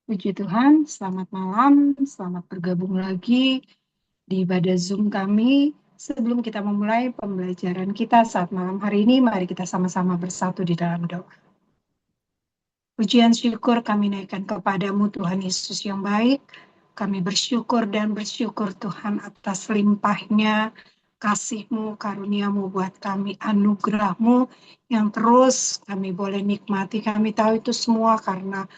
Puji Tuhan, selamat malam, selamat bergabung lagi di ibadah Zoom kami. Sebelum kita memulai pembelajaran kita saat malam hari ini, mari kita sama-sama bersatu di dalam doa. Pujian syukur kami naikkan kepadamu Tuhan Yesus yang baik. Kami bersyukur dan bersyukur Tuhan atas limpahnya kasih-Mu, karuniamu buat kami, anugerah-Mu yang terus kami boleh nikmati. Kami tahu itu semua karena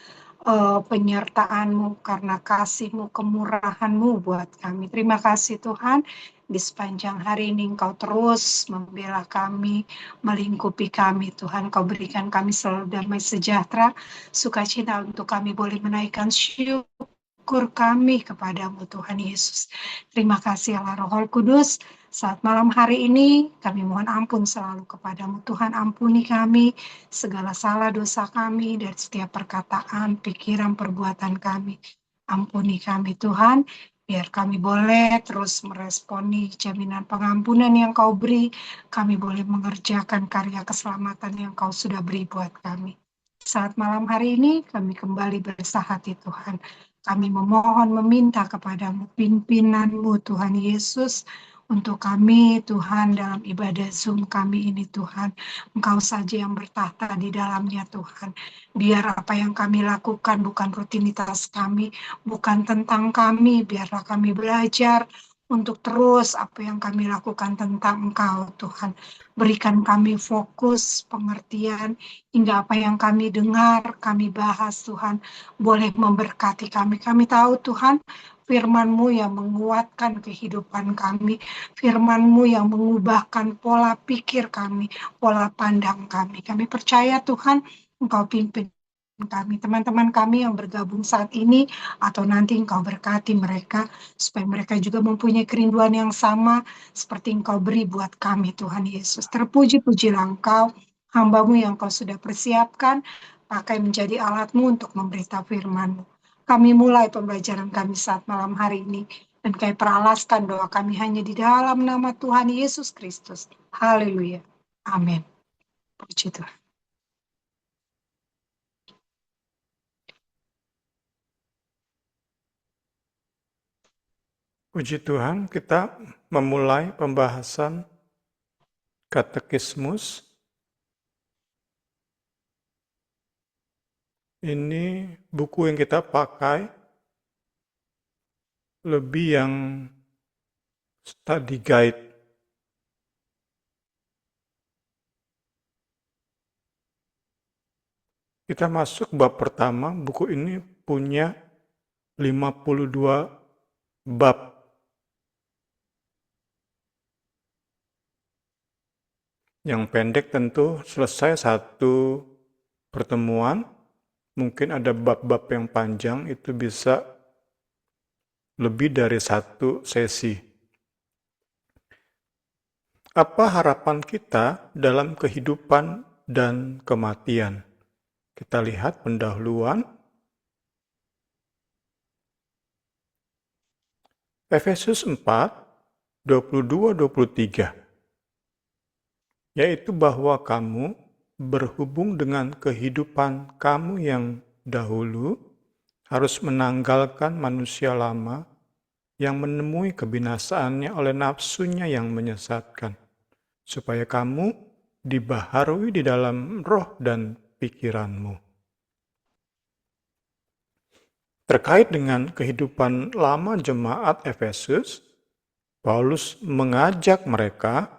penyertaan-Mu, karena kasih-Mu, kemurahan-Mu buat kami. Terima kasih Tuhan, di sepanjang hari ini Engkau terus membela kami, melingkupi kami Tuhan. Kau berikan kami selalu damai sejahtera, sukacita untuk kami boleh menaikkan syukur kami kepadamu Tuhan Yesus. Terima kasih Allah Roh Kudus. Saat malam hari ini kami mohon ampun selalu kepadamu Tuhan, ampuni kami segala salah dosa kami dari setiap perkataan, pikiran, perbuatan kami. Ampuni kami Tuhan, biar kami boleh terus meresponi jaminan pengampunan yang Kau beri, kami boleh mengerjakan karya keselamatan yang Kau sudah beri buat kami. Saat malam hari ini kami kembali bersahati Tuhan. Kami memohon meminta kepadamu pimpinan-Mu Tuhan Yesus, untuk kami Tuhan dalam ibadah Zoom kami ini Tuhan. Engkau saja yang bertahta di dalamnya Tuhan. Biar apa yang kami lakukan bukan rutinitas kami, bukan tentang kami. Biarlah kami belajar untuk terus apa yang kami lakukan tentang Engkau Tuhan. Berikan kami fokus, pengertian, hingga apa yang kami dengar, kami bahas Tuhan, boleh memberkati kami. Kami tahu Tuhan, firman-Mu yang menguatkan kehidupan kami, firman-Mu yang mengubahkan pola pikir kami, pola pandang kami. Kami percaya Tuhan, Engkau pimpin kami, teman-teman kami yang bergabung saat ini, atau nanti Engkau berkati mereka, supaya mereka juga mempunyai kerinduan yang sama, seperti Engkau beri buat kami, Tuhan Yesus. Terpuji-pujilah Engkau, hamba-Mu yang Kau sudah persiapkan, pakai menjadi alat-Mu untuk memberitahu firman-Mu. Kami mulai pembelajaran kami saat malam hari ini, dan kami peralaskan doa kami hanya di dalam nama Tuhan Yesus Kristus. Haleluya. Amin. Puji Tuhan. Puji Tuhan, kita memulai pembahasan katekismus. Ini buku yang kita pakai lebih yang study guide. Kita masuk bab pertama, buku ini punya 52 bab. Yang pendek tentu selesai satu pertemuan, mungkin ada bab-bab yang panjang, itu bisa lebih dari satu sesi. Apa harapan kita dalam kehidupan dan kematian? Kita lihat pendahuluan. Efesus 4, 22-23. Yaitu bahwa kamu berhubung dengan kehidupan kamu yang dahulu harus menanggalkan manusia lama yang menemui kebinasaannya oleh nafsunya yang menyesatkan, supaya kamu dibaharui di dalam roh dan pikiranmu. Terkait dengan kehidupan lama jemaat Efesus, Paulus mengajak mereka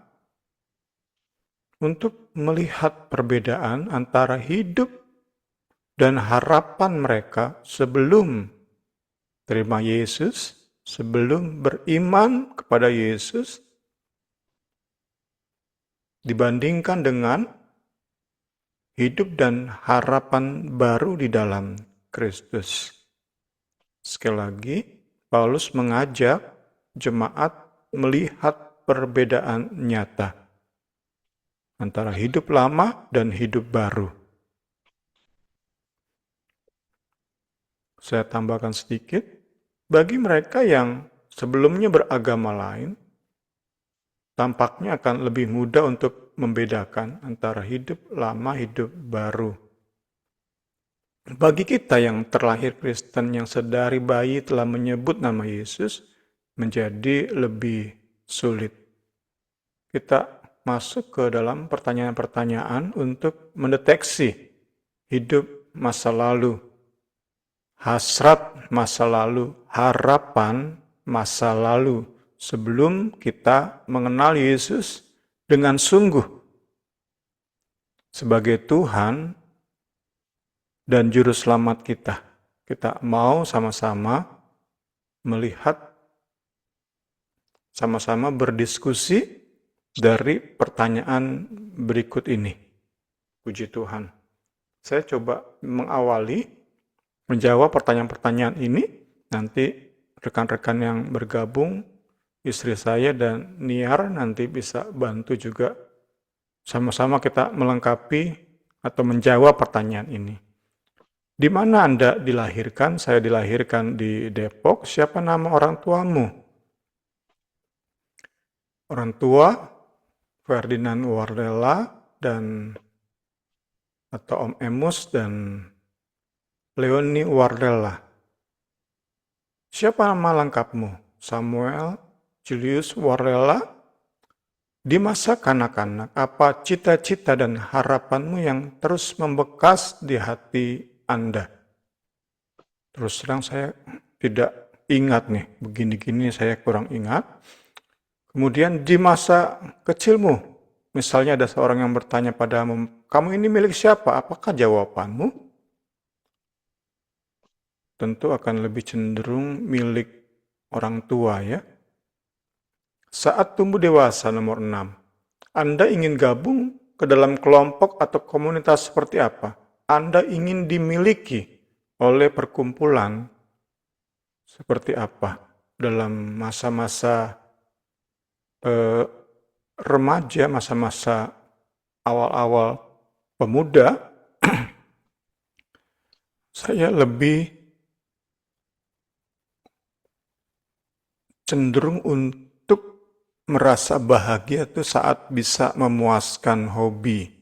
untuk melihat perbedaan antara hidup dan harapan mereka sebelum terima Yesus, sebelum beriman kepada Yesus, dibandingkan dengan hidup dan harapan baru di dalam Kristus. Sekali lagi, Paulus mengajak jemaat melihat perbedaan nyata antara hidup lama dan hidup baru. Saya tambahkan sedikit, bagi mereka yang sebelumnya beragama lain, tampaknya akan lebih mudah untuk membedakan antara hidup lama, hidup baru. bagi kita yang terlahir Kristen yang sedari bayi telah menyebut nama Yesus menjadi lebih sulit. Kita masuk ke dalam pertanyaan-pertanyaan untuk mendeteksi hidup masa lalu, hasrat masa lalu, harapan masa lalu sebelum kita mengenal Yesus dengan sungguh sebagai Tuhan dan Juru Selamat kita. Kita mau sama-sama melihat, sama-sama berdiskusi dari pertanyaan berikut ini. Puji Tuhan. Saya coba mengawali menjawab pertanyaan-pertanyaan ini. Nanti rekan-rekan yang bergabung, istri saya dan Niar nanti bisa bantu juga. Sama-sama kita melengkapi atau menjawab pertanyaan ini. Di mana Anda dilahirkan? Saya dilahirkan di Depok. Siapa nama orang tuamu? Orang tua Ferdinand Wardella dan atau Om Emus dan Leoni Wardella. Siapa nama lengkapmu? Samuel Julius Wardella. Di masa kanak-kanak, apa cita-cita dan harapanmu yang terus membekas di hati Anda? Terus terang saya tidak ingat nih, begini-gini saya kurang ingat. Kemudian di masa kecilmu, misalnya ada seorang yang bertanya padamu, kamu ini milik siapa? Apakah jawabanmu? Tentu akan lebih cenderung milik orang tua ya. Saat tumbuh dewasa nomor 6, Anda ingin gabung ke dalam kelompok atau komunitas seperti apa? Anda ingin dimiliki oleh perkumpulan seperti apa? Dalam masa-masa remaja, masa-masa awal-awal pemuda, saya lebih cenderung untuk merasa bahagia tuh saat bisa memuaskan hobi.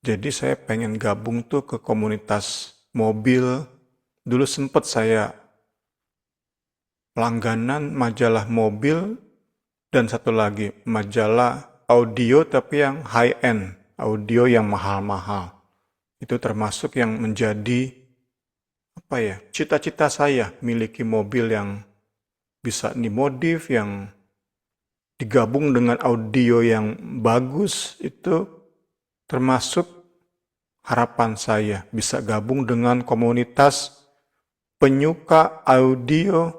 Jadi saya pengen gabung tuh ke komunitas mobil. Dulu sempat saya langganan majalah mobil dan satu lagi majalah audio tapi yang high-end, audio yang mahal-mahal. Itu termasuk yang menjadi cita-cita saya miliki mobil yang bisa dimodif, yang digabung dengan audio yang bagus, itu termasuk harapan saya bisa gabung dengan komunitas penyuka audio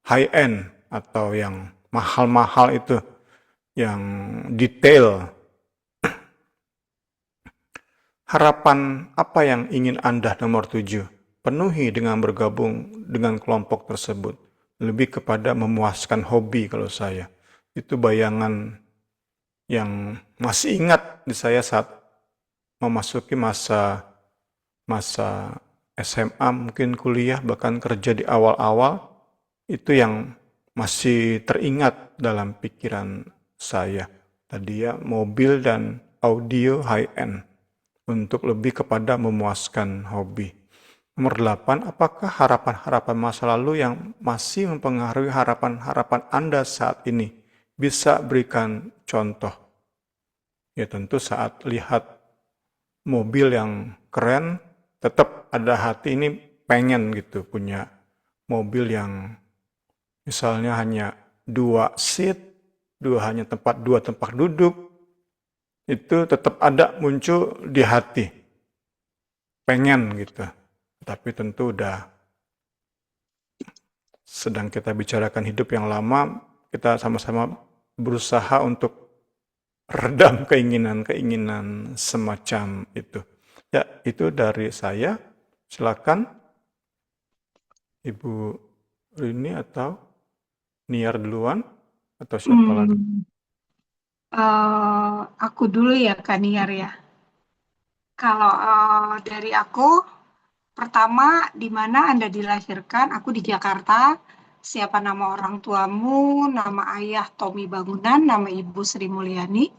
high-end atau yang mahal-mahal itu, yang detail. Harapan apa yang ingin Anda nomor 7 penuhi dengan bergabung dengan kelompok tersebut? Lebih kepada memuaskan hobi kalau saya. Itu bayangan yang masih ingat di saya saat memasuki masa SMA, mungkin kuliah, bahkan kerja di awal-awal, itu yang masih teringat dalam pikiran saya. Tadi ya, mobil dan audio high-end untuk lebih kepada memuaskan hobi. Nomor 8, apakah harapan-harapan masa lalu yang masih mempengaruhi harapan-harapan Anda saat ini? Bisa berikan contoh. Ya tentu saat lihat mobil yang keren, tetap ada hati ini pengen gitu punya mobil yang misalnya hanya 2 seat, dua tempat duduk, itu tetap ada muncul di hati. Pengen gitu. Tapi tentu udah sedang kita bicarakan hidup yang lama, kita sama-sama berusaha untuk redam keinginan-keinginan semacam itu. Ya, itu dari saya. Silakan Ibu Rini atau Niar duluan atau siapa lagi? Aku dulu ya Kak Niar ya. Kalau dari aku, pertama di mana Anda dilahirkan? Aku di Jakarta. Siapa nama orang tuamu? Nama ayah Tommy Bangunan, nama ibu Sri Mulyani.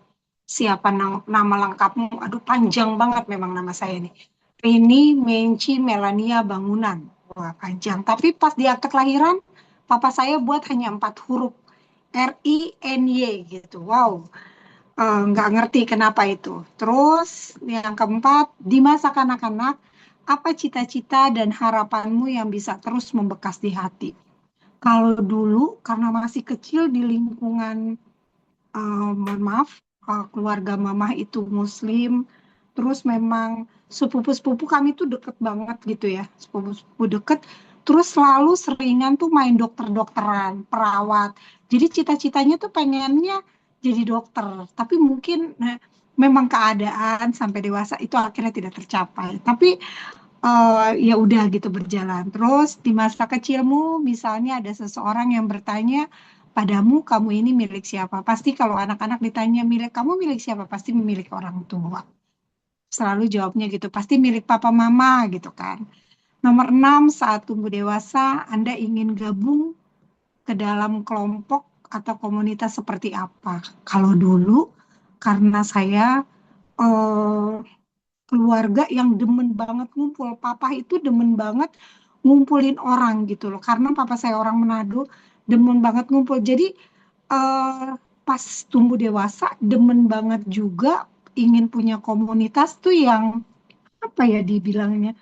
Siapa nama lengkapmu? Aduh panjang banget memang nama saya nih. Rini, Menci, Melania, Bangunan. Wah, panjang. Tapi pas di akte kelahiran, papa saya buat hanya 4 huruf. RINY gitu. Wow, nggak ngerti kenapa itu. Terus yang keempat, di masa kanak-kanak, apa cita-cita dan harapanmu yang bisa terus membekas di hati? Kalau dulu, karena masih kecil di lingkungan, mohon maaf, keluarga mamah itu Muslim, terus memang sepupu-sepupu kami tuh deket banget gitu ya, sepupu-sepupu deket, terus selalu seringan tuh main dokter-dokteran, perawat. Jadi cita-citanya tuh pengennya jadi dokter, tapi mungkin memang keadaan sampai dewasa itu akhirnya tidak tercapai. Tapi ya udah gitu berjalan. Terus di masa kecilmu, misalnya ada seseorang yang bertanya padamu, kamu ini milik siapa? Pasti kalau anak-anak ditanya milik kamu milik siapa? Pasti milik orang tua. Selalu jawabnya gitu, pasti milik papa mama gitu kan. Nomor 6, saat tumbuh dewasa, Anda ingin gabung ke dalam kelompok atau komunitas seperti apa? Kalau dulu, karena saya eh, keluarga yang demen banget ngumpul. Papa itu demen banget ngumpulin orang gitu loh. Karena papa saya orang Manado, demen banget ngumpul. Jadi eh, pas tumbuh dewasa, demen banget juga ingin punya komunitas tuh yang apa ya dibilangnya,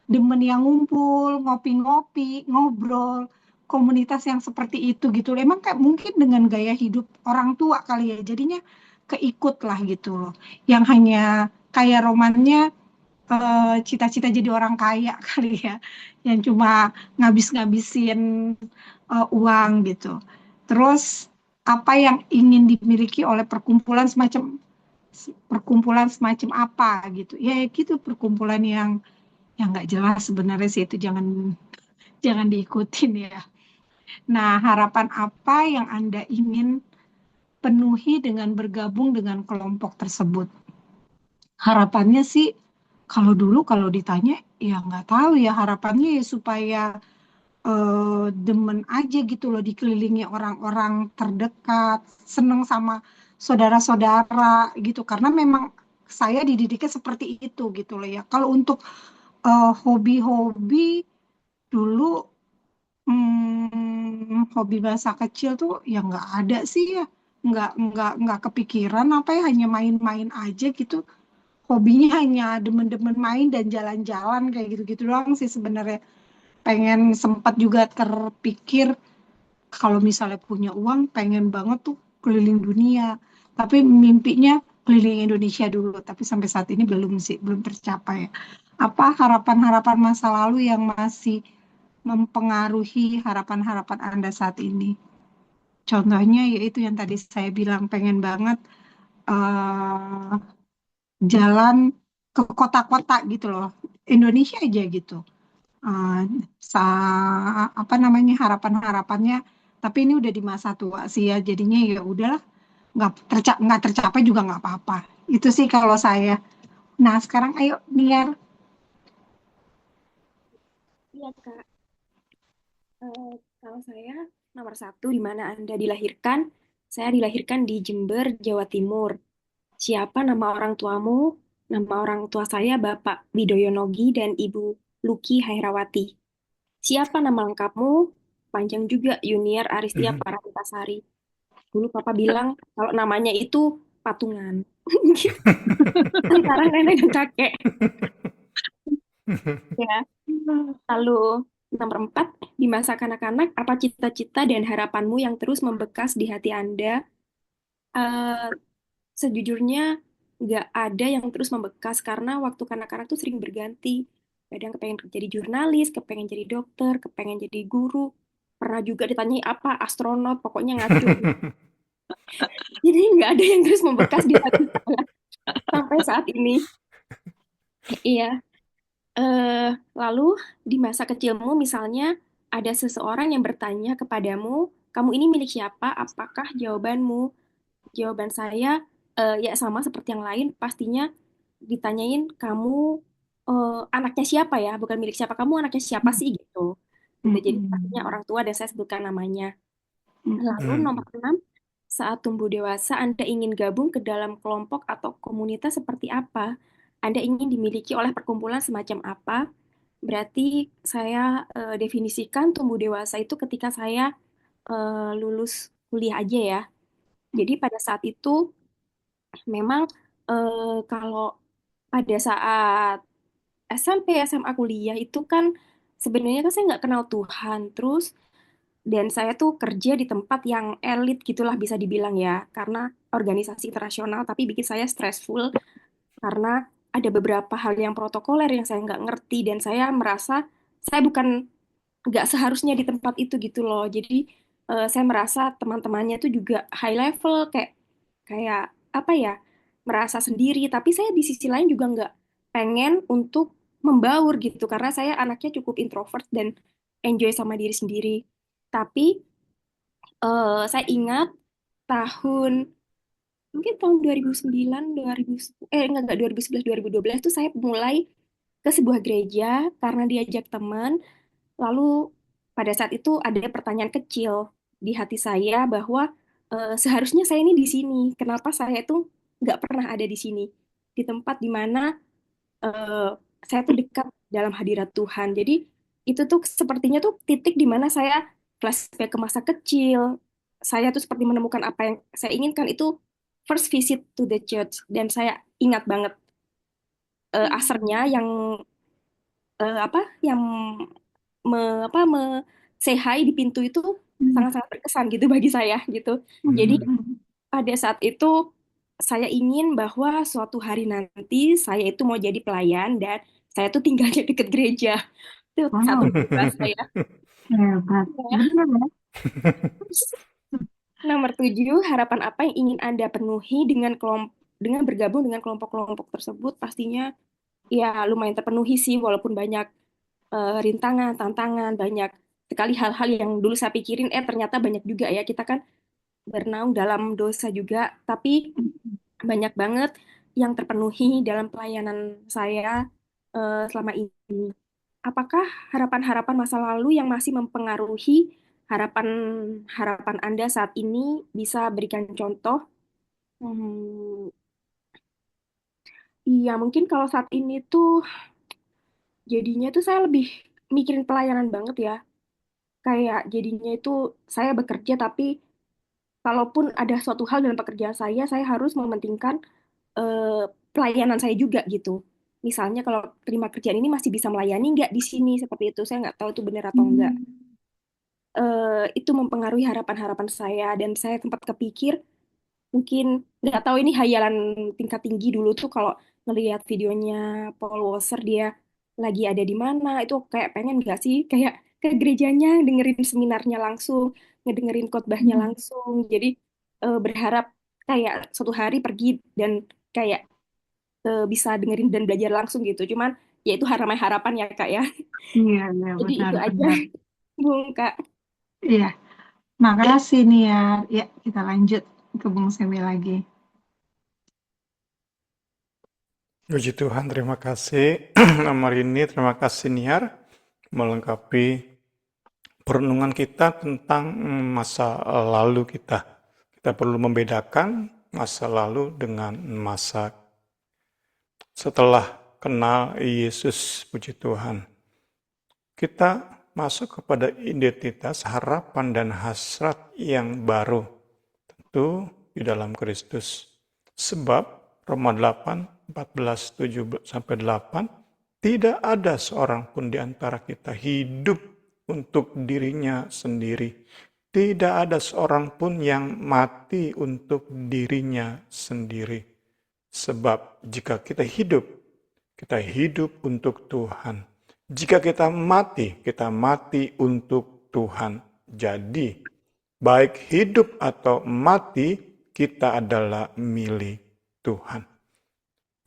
demen yang ngumpul, ngopi-ngopi, ngobrol, komunitas yang seperti itu gitu. Emang kayak mungkin dengan gaya hidup orang tua kali ya, jadinya keikut lah gitu loh. Yang hanya kayak romannya cita-cita jadi orang kaya kali ya, yang cuma ngabis-ngabisin uang gitu. Terus apa yang ingin dimiliki oleh perkumpulan semacam apa gitu? Ya gitu, perkumpulan yang nggak jelas sebenarnya sih, itu jangan jangan diikutin ya. Nah, harapan apa yang Anda ingin penuhi dengan bergabung dengan kelompok tersebut? Harapannya sih, kalau dulu kalau ditanya, ya nggak tahu ya, harapannya ya supaya demen aja gitu loh dikelilingi orang-orang terdekat, seneng sama saudara-saudara gitu, karena memang saya dididiknya seperti itu gitu loh ya. Kalau untuk hobi-hobi dulu, hobi masa kecil tuh ya nggak ada sih ya, nggak kepikiran apa ya, hanya main-main aja gitu. Hobinya hanya demen-demen main dan jalan-jalan kayak gitu-gitu doang sih sebenarnya. Pengen sempat juga terpikir kalau misalnya punya uang pengen banget tuh keliling dunia. Tapi mimpinya keliling Indonesia dulu. Tapi sampai saat ini belum sih, belum tercapai. Apa harapan-harapan masa lalu yang masih mempengaruhi harapan-harapan Anda saat ini? Contohnya yaitu yang tadi saya bilang pengen banget eh, jalan ke kota-kota gitu loh. Indonesia aja gitu. eh, Apa namanya, harapan-harapannya, tapi ini udah di masa tua sih ya, jadinya ya udahlah, nggak tercapai juga nggak apa-apa. Itu sih kalau saya. Nah sekarang ayo Niar. Iya, Kak. Kalau saya nomor satu, di mana Anda dilahirkan? Saya dilahirkan di Jember, Jawa Timur. Siapa nama orang tuamu? Nama orang tua saya Bapak Widoyonogi dan Ibu Luki Hairawati. Siapa nama lengkapmu? Panjang juga, Yuniar Aristia Parahitasari. Dulu Papa bilang kalau namanya itu patungan. Antara nenek dan kakek. Ya. Lalu nomor empat, di masa kanak-kanak, apa cita-cita dan harapanmu yang terus membekas di hati Anda? Eh, Sejujurnya nggak ada yang terus membekas karena waktu kanak-kanak tuh sering berganti. Kadang kepengen jadi jurnalis, kepengen jadi dokter, kepengen jadi guru. Pernah juga ditanyai apa astronot, pokoknya ngaco. Jadi nggak ada yang terus membekas di hati saya sampai saat ini. Iya. Eh, Lalu di masa kecilmu misalnya ada seseorang yang bertanya kepadamu, kamu ini milik siapa? Apakah jawaban saya ya sama seperti yang lain, pastinya ditanyain kamu anaknya siapa ya, bukan milik siapa, kamu anaknya siapa sih gitu. Gitu. Jadi pastinya orang tua dan saya sebutkan namanya. Lalu nomor 6, saat tumbuh dewasa Anda ingin gabung ke dalam kelompok atau komunitas seperti apa? Anda ingin dimiliki oleh perkumpulan semacam apa? Berarti saya definisikan tumbuh dewasa itu ketika saya lulus kuliah aja ya. Jadi pada saat itu memang kalau pada saat SMP, SMA, kuliah itu kan sebenarnya kan saya nggak kenal Tuhan. Terus dan saya tuh kerja di tempat yang elit gitulah bisa dibilang ya, karena organisasi internasional tapi bikin saya stressful karena ada beberapa hal yang protokoler yang saya nggak ngerti dan saya merasa saya bukan nggak seharusnya di tempat itu gitu loh. Jadi saya merasa teman-temannya tuh juga high level kayak kayak apa ya merasa sendiri. Tapi saya di sisi lain juga nggak pengen untuk membaur gitu karena saya anaknya cukup introvert dan enjoy sama diri sendiri. Tapi saya ingat tahun mungkin tahun 2009, 2010, enggak 2011, 2012 tuh saya mulai ke sebuah gereja karena diajak teman. Lalu pada saat itu ada pertanyaan kecil di hati saya bahwa seharusnya saya ini di sini. Kenapa saya itu nggak pernah ada di sini? Di tempat di mana eh, saya tuh dekat dalam hadirat Tuhan. Jadi itu tuh sepertinya tuh titik di mana saya flashback ke masa kecil. Saya tuh seperti menemukan apa yang saya inginkan itu first visit to the church dan saya ingat banget asernya yang apa yang apa say hi di pintu itu sangat-sangat berkesan gitu bagi saya gitu. Jadi pada saat itu saya ingin bahwa suatu hari nanti saya itu mau jadi pelayan dan saya tuh tinggalnya deket gereja. Itu satu Wow, tugas saya. hebat. Benar ya? Nomor 7, harapan apa yang ingin Anda penuhi dengan bergabung dengan kelompok-kelompok tersebut pastinya ya lumayan terpenuhi sih walaupun banyak rintangan, tantangan, banyak sekali hal-hal yang dulu saya pikirin ternyata banyak juga ya. Kita kan bernaung dalam dosa juga, tapi banyak banget yang terpenuhi dalam pelayanan saya selama ini. Apakah harapan-harapan masa lalu yang masih mempengaruhi harapan-harapan Anda saat ini bisa berikan contoh? Hmm, iya, mungkin kalau saat ini tuh jadinya tuh saya lebih mikirin pelayanan banget ya. Kayak jadinya itu saya bekerja tapi kalaupun ada suatu hal dalam pekerjaan saya harus mementingkan pelayanan saya juga gitu. Misalnya kalau terima kerjaan ini masih bisa melayani nggak di sini seperti itu, saya nggak tahu itu benar atau enggak. Itu mempengaruhi harapan-harapan saya dan saya sempat kepikir mungkin nggak tahu ini hayalan tingkat tinggi dulu tuh kalau ngelihat videonya Paul Washer dia lagi ada di mana itu kayak pengen nggak sih kayak ke gerejanya dengerin seminarnya langsung ngedengerin khotbahnya langsung jadi berharap kayak suatu hari pergi dan kayak bisa dengerin dan belajar langsung gitu cuman ya itu harapan harapan ya kak ya Iya, iya, jadi itu aja benar-benar. Bung kak. Iya, makasih nih ya. Ya, kita lanjut ke Bung Semi lagi. Puji Tuhan, terima kasih Amarini, terima kasih Niar melengkapi perenungan kita tentang masa lalu kita. Kita perlu membedakan masa lalu dengan masa setelah kenal Yesus, puji Tuhan. Kita masuk kepada identitas, harapan, dan hasrat yang baru. Tentu di dalam Kristus. Sebab Roma 8, 14, 7-8, tidak ada seorang pun di antara kita hidup untuk dirinya sendiri. Tidak ada seorang pun yang mati untuk dirinya sendiri. Sebab jika kita hidup untuk Tuhan. Jika kita mati untuk Tuhan. Jadi, baik hidup atau mati, kita adalah milik Tuhan.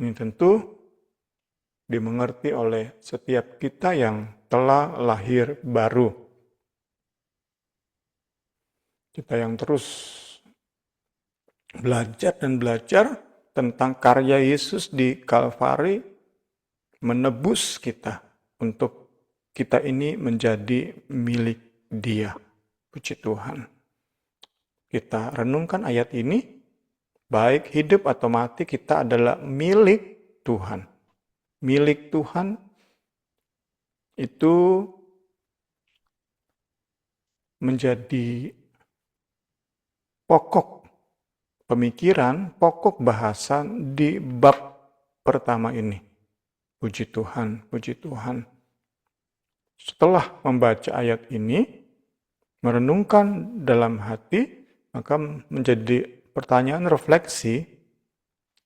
Ini tentu dimengerti oleh setiap kita yang telah lahir baru. Kita yang terus belajar dan belajar tentang karya Yesus di Kalvari, menebus kita untuk kita ini menjadi milik Dia. Puji Tuhan. Kita renungkan ayat ini, baik hidup atau mati kita adalah milik Tuhan. milik Tuhan itu menjadi pokok pemikiran, pokok bahasan di bab pertama ini. Puji Tuhan, puji Tuhan. Setelah membaca ayat ini, merenungkan dalam hati, maka menjadi pertanyaan refleksi,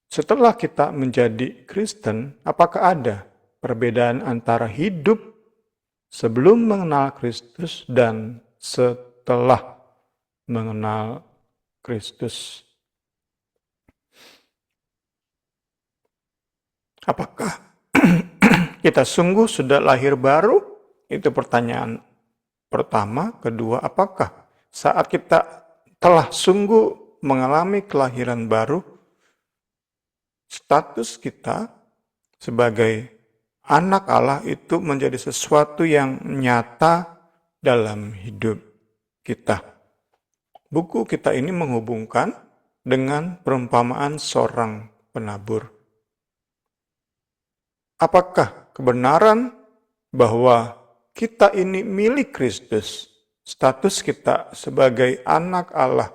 setelah kita menjadi Kristen, apakah ada perbedaan antara hidup sebelum mengenal Kristus dan setelah mengenal Kristus? Apakah kita sungguh sudah lahir baru? Itu pertanyaan pertama. Kedua, apakah saat kita telah sungguh mengalami kelahiran baru, status kita sebagai anak Allah itu menjadi sesuatu yang nyata dalam hidup kita. Buku kita ini menghubungkan dengan perumpamaan seorang penabur. Apakah kebenaran bahwa kita ini milik Kristus, status kita sebagai anak Allah,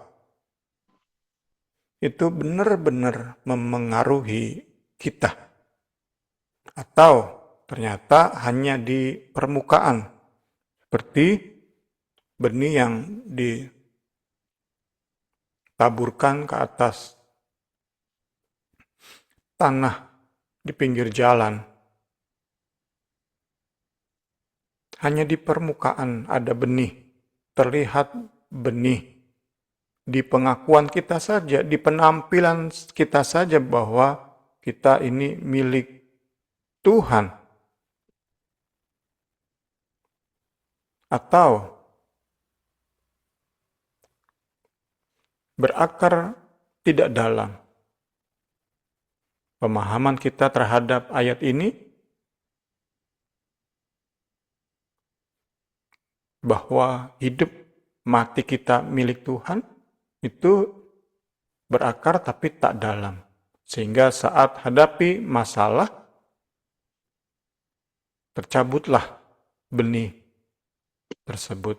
itu benar-benar memengaruhi kita? Atau ternyata hanya di permukaan, seperti benih yang ditaburkan ke atas tanah di pinggir jalan. Hanya di permukaan ada benih, terlihat benih. Di pengakuan kita saja, di penampilan kita saja bahwa kita ini milik Tuhan. Atau berakar tidak dalam. Pemahaman kita terhadap ayat ini bahwa hidup mati kita milik Tuhan itu berakar tapi tak dalam. Sehingga saat hadapi masalah, tercabutlah benih tersebut.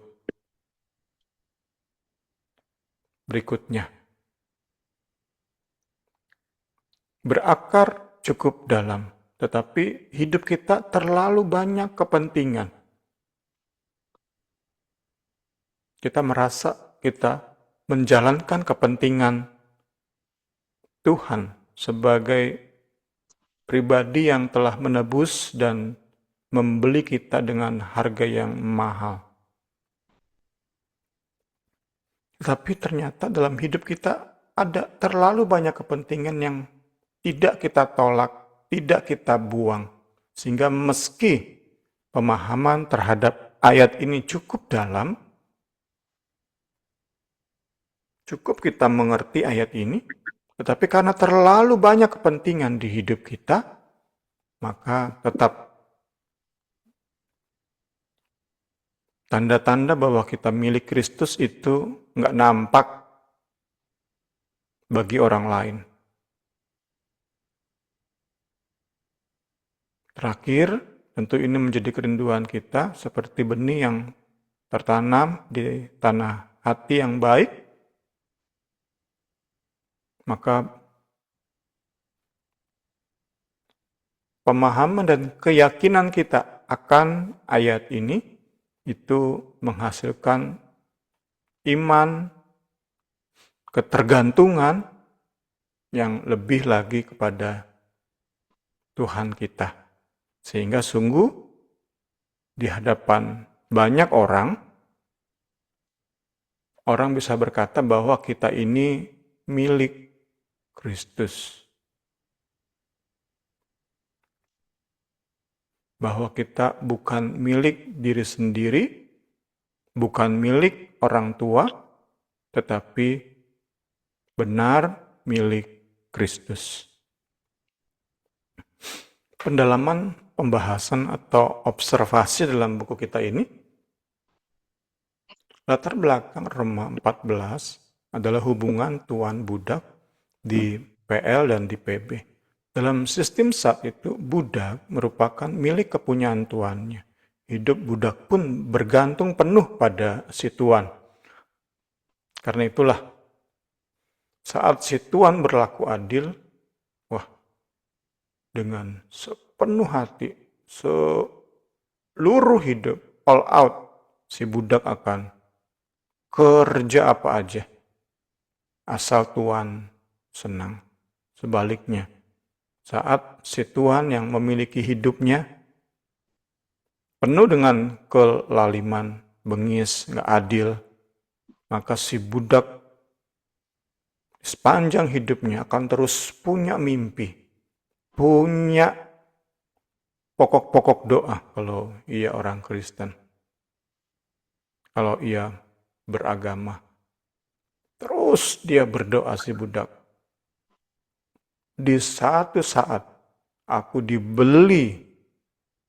Berikutnya, berakar cukup dalam, tetapi hidup kita terlalu banyak kepentingan. Kita merasa kita menjalankan kepentingan Tuhan sebagai pribadi yang telah menebus dan membeli kita dengan harga yang mahal. Tapi ternyata dalam hidup kita ada terlalu banyak kepentingan yang tidak kita tolak, tidak kita buang. Sehingga meski pemahaman terhadap ayat ini cukup dalam, cukup kita mengerti ayat ini, tetapi karena terlalu banyak kepentingan di hidup kita, maka tetap tanda-tanda bahwa kita milik Kristus itu nggak nampak bagi orang lain. Terakhir, tentu ini menjadi kerinduan kita seperti benih yang tertanam di tanah hati yang baik, maka pemahaman dan keyakinan kita akan ayat ini itu menghasilkan iman, ketergantungan yang lebih lagi kepada Tuhan kita. Sehingga sungguh di hadapan banyak orang bisa berkata bahwa kita ini milik Kristus. Bahwa kita bukan milik diri sendiri, bukan milik orang tua, tetapi benar milik Kristus. Pendalaman, pembahasan atau observasi dalam buku kita ini, latar belakang Roma 14 adalah hubungan tuan budak di PL dan di PB. Dalam sistem saat itu, budak merupakan milik kepunyaan tuannya. Hidup budak pun bergantung penuh pada si tuan. Karena itulah, saat si tuan berlaku adil, wah, dengan sepenuh hati, seluruh hidup, all out, si budak akan kerja apa aja, asal tuan senang. Sebaliknya, saat si tuan yang memiliki hidupnya penuh dengan kelaliman, bengis, nggak adil, maka si budak sepanjang hidupnya akan terus punya mimpi, punya pokok-pokok doa kalau ia orang Kristen, kalau ia beragama. Terus dia berdoa si budak. Di satu saat aku dibeli,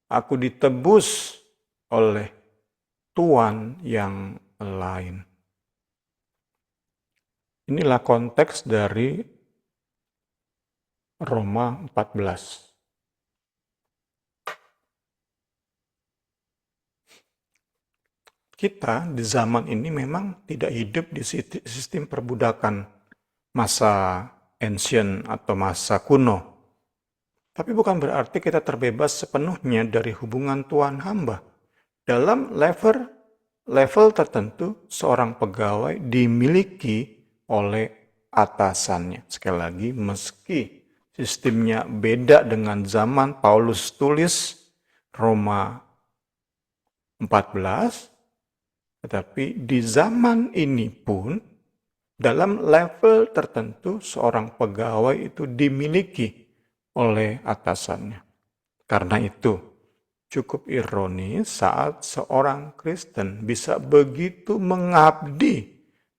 aku ditebus oleh Tuan yang lain. Inilah konteks dari Roma 14. Kita di zaman ini memang tidak hidup di sistem perbudakan masa ancient atau masa kuno. Tapi bukan berarti kita terbebas sepenuhnya dari hubungan Tuhan hamba. Dalam level tertentu, seorang pegawai dimiliki oleh atasannya. Sekali lagi, meski sistemnya beda dengan zaman Paulus tulis Roma 14, tetapi di zaman ini pun, dalam level tertentu, seorang pegawai itu dimiliki oleh atasannya. Karena itu, cukup ironis saat seorang Kristen bisa begitu mengabdi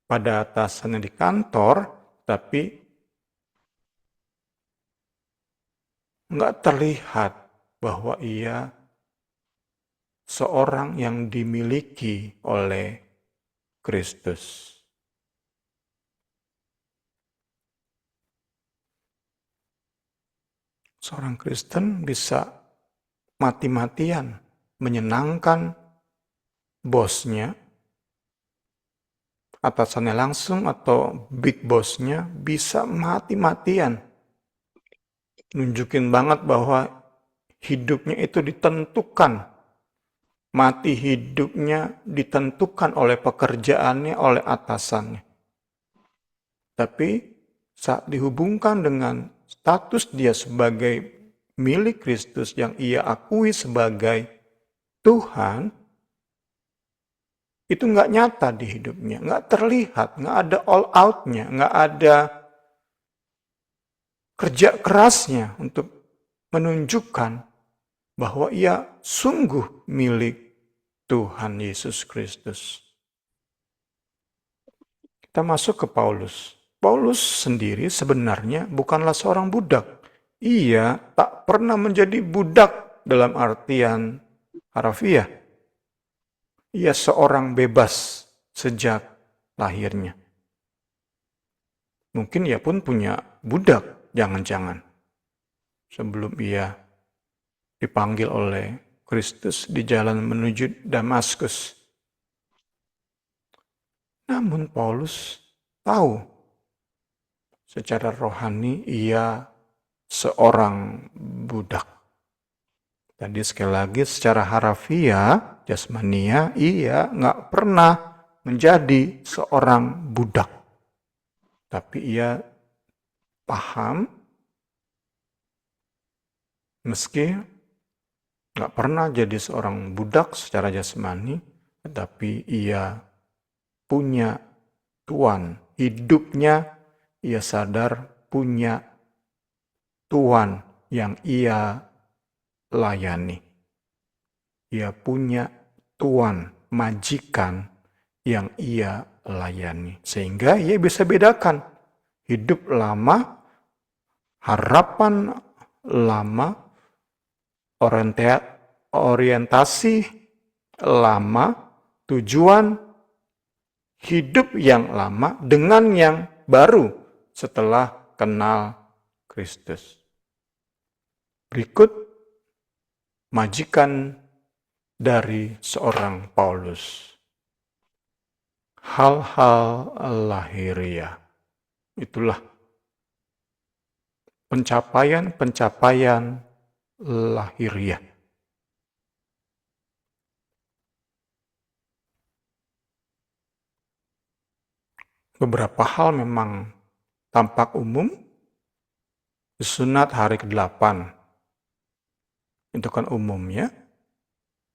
pada atasannya di kantor, tapi nggak terlihat bahwa ia seorang yang dimiliki oleh Kristus. Seorang Kristen bisa mati-matian menyenangkan bosnya, atasannya langsung atau big bossnya, bisa mati-matian nunjukin banget bahwa hidupnya itu ditentukan, mati hidupnya ditentukan oleh pekerjaannya, oleh atasannya. Tapi saat dihubungkan dengan status dia sebagai milik Kristus yang ia akui sebagai Tuhan, itu nggak nyata di hidupnya, nggak terlihat, nggak ada all out-nya, nggak ada kerja kerasnya untuk menunjukkan bahwa ia sungguh milik Tuhan Yesus Kristus. Kita masuk ke Paulus. Paulus sendiri sebenarnya bukanlah seorang budak. Ia tak pernah menjadi budak dalam artian harafiah. Ia seorang bebas sejak lahirnya. Mungkin ia pun punya budak, jangan-jangan. Sebelum ia dipanggil oleh Kristus di jalan menuju Damaskus. Namun Paulus tahu secara rohani ia seorang budak. Tadi sekali lagi secara harafiah, jasmania, ia nggak pernah menjadi seorang budak. Tapi ia paham, meski nggak pernah jadi seorang budak secara jasmani, tetapi ia punya Tuan. Hidupnya ia sadar punya Tuan yang ia layani. Ia punya Tuan, majikan yang ia layani. Sehingga ia bisa bedakan hidup lama, harapan lama, orientasi lama, tujuan hidup yang lama dengan yang baru setelah kenal Kristus. Berikut majikan dari seorang Paulus. Hal-hal lahiriah. Itulah pencapaian-pencapaian lahiriah. Beberapa hal memang tampak umum. Sunat hari ke-8 itu kan umumnya